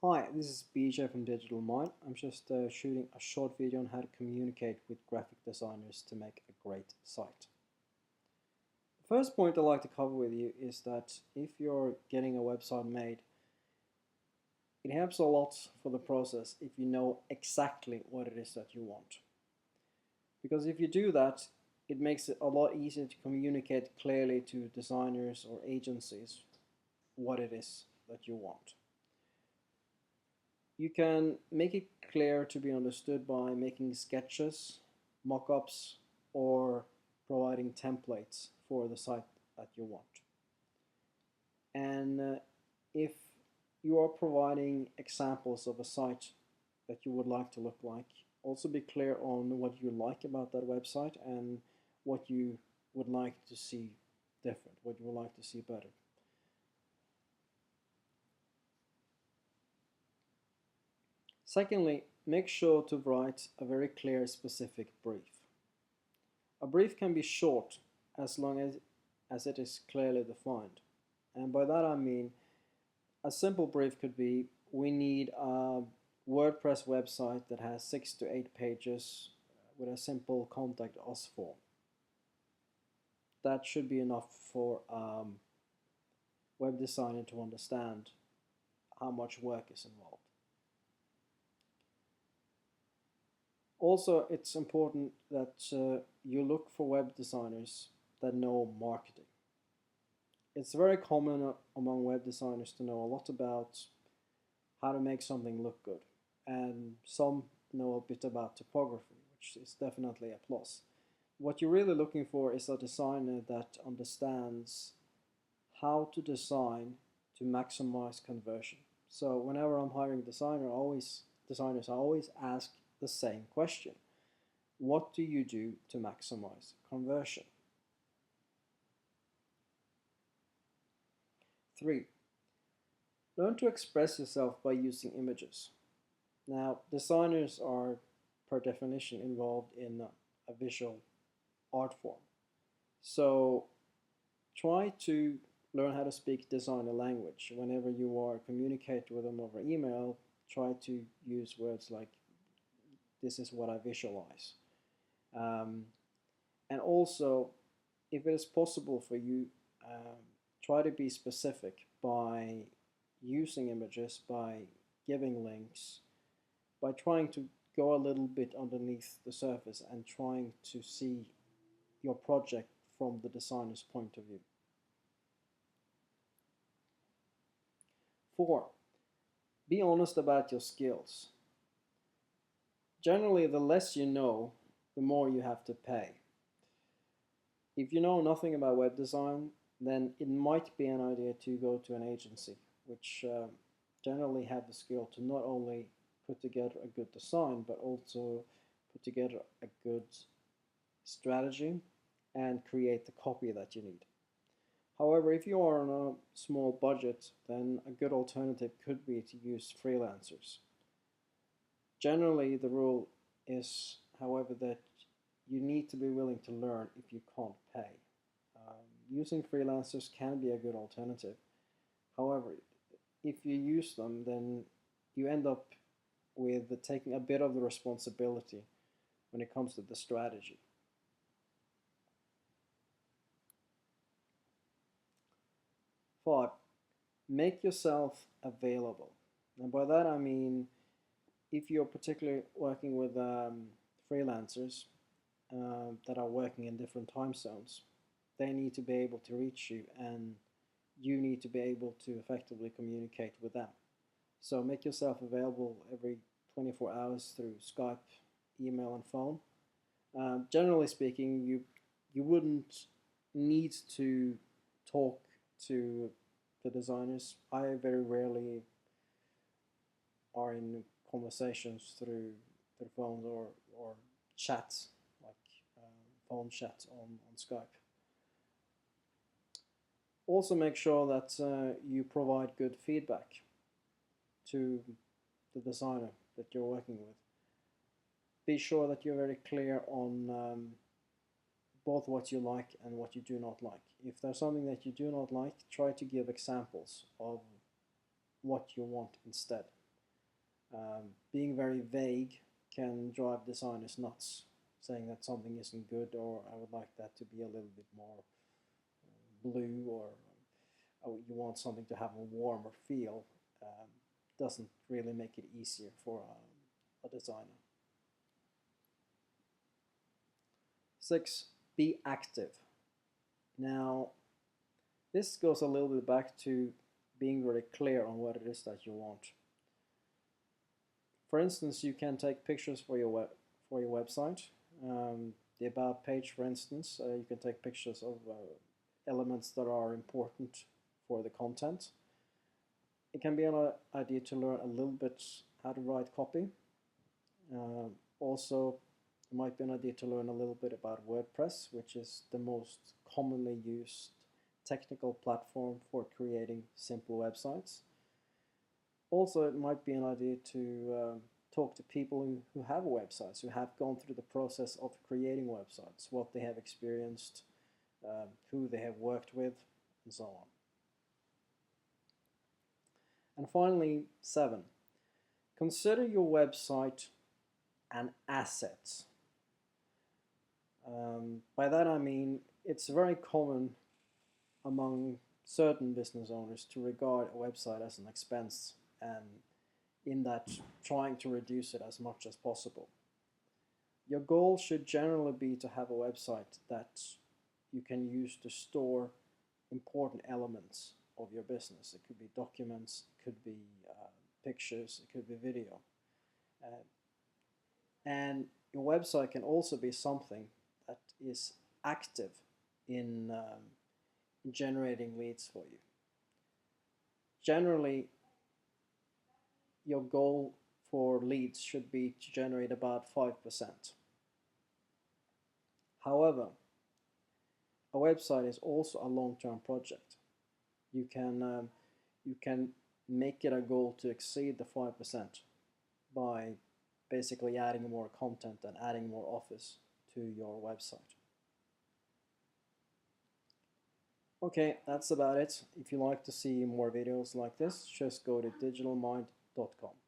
Hi, this is BJ from Digital Mind. I'm just shooting a short video on how to communicate with graphic designers to make a great site. The first point I'd like to cover with you is that if you're getting a website made, it helps a lot for the process if you know exactly what it is that you want. Because if you do that, it makes it a lot easier to communicate clearly to designers or agencies what it is that you want. You can make it clear to be understood by making sketches, mock-ups, or providing templates for the site that you want. And if you are providing examples of a site that you would like to look like, also be clear on what you like about that website and what you would like to see different, what you would like to see better. Secondly, make sure to write a very clear, specific brief. A brief can be short as long as it is clearly defined. And by that I mean a simple brief could be, we need a WordPress website that has 6 to 8 pages with a simple contact us form. That should be enough for a web designer to understand how much work is involved. Also, it's important that you look for web designers that know marketing. It's very common among web designers to know a lot about how to make something look good, and some know a bit about typography, which is definitely a plus. What you're really looking for is a designer that understands how to design to maximize conversion. So whenever I'm hiring designers, I always ask the same question. What do you do to maximize conversion? 3. Learn to express yourself by using images. Now, designers are per definition involved in a visual art form. So try to learn how to speak designer language. Whenever you are communicating with them over email, try to use words like, this is what I visualize. Um, and also, if it is possible for you, try to be specific by using images, by giving links, by trying to go a little bit underneath the surface and trying to see your project from the designer's point of view. 4. Be honest about your skills. Generally, the less you know, the more you have to pay. If you know nothing about web design, then it might be an idea to go to an agency, which generally have the skill to not only put together a good design, but also put together a good strategy and create the copy that you need. However, if you are on a small budget, then a good alternative could be to use freelancers. Generally, the rule is, however, that you need to be willing to learn if you can't pay. Using freelancers can be a good alternative. However, if you use them, then you end up with taking a bit of the responsibility when it comes to the strategy. 5. Make yourself available. And by that I mean, if you're particularly working with freelancers that are working in different time zones, they need to be able to reach you, and you need to be able to effectively communicate with them. So make yourself available every 24 hours through Skype, email, and phone. Generally speaking, you wouldn't need to talk to the designers. I very rarely are in conversations through phones or chats, like phone chats on Skype. Also make sure that you provide good feedback to the designer that you're working with. Be sure that you're very clear on both what you like and what you do not like. If there's something that you do not like, try to give examples of what you want instead. Being very vague can drive designers nuts, saying that something isn't good, or I would like that to be a little bit more blue, or you want something to have a warmer feel. Doesn't really make it easier for a designer. 6. Be active. Now, this goes a little bit back to being very clear on what it is that you want. For instance, you can take pictures for your website. The About page, for instance, you can take pictures of elements that are important for the content. It can be an idea to learn a little bit how to write copy. Also, it might be an idea to learn a little bit about WordPress, which is the most commonly used technical platform for creating simple websites. Also, it might be an idea to talk to people who have websites, who have gone through the process of creating websites, what they have experienced, who they have worked with, and so on. And finally, 7. Consider your website an asset. By that I mean it's very common among certain business owners to regard a website as an expense, and in that trying to reduce it as much as possible. Your goal should generally be to have a website that you can use to store important elements of your business. It could be documents, it could be pictures, it could be video. And your website can also be something that is active in generating leads for you. Generally, your goal for leads should be to generate about 5%. However, a website is also a long-term project. You can make it a goal to exceed the 5% by basically adding more content and adding more office to your website. Okay, that's about it. If you like to see more videos like this, just go to digitalmind.com.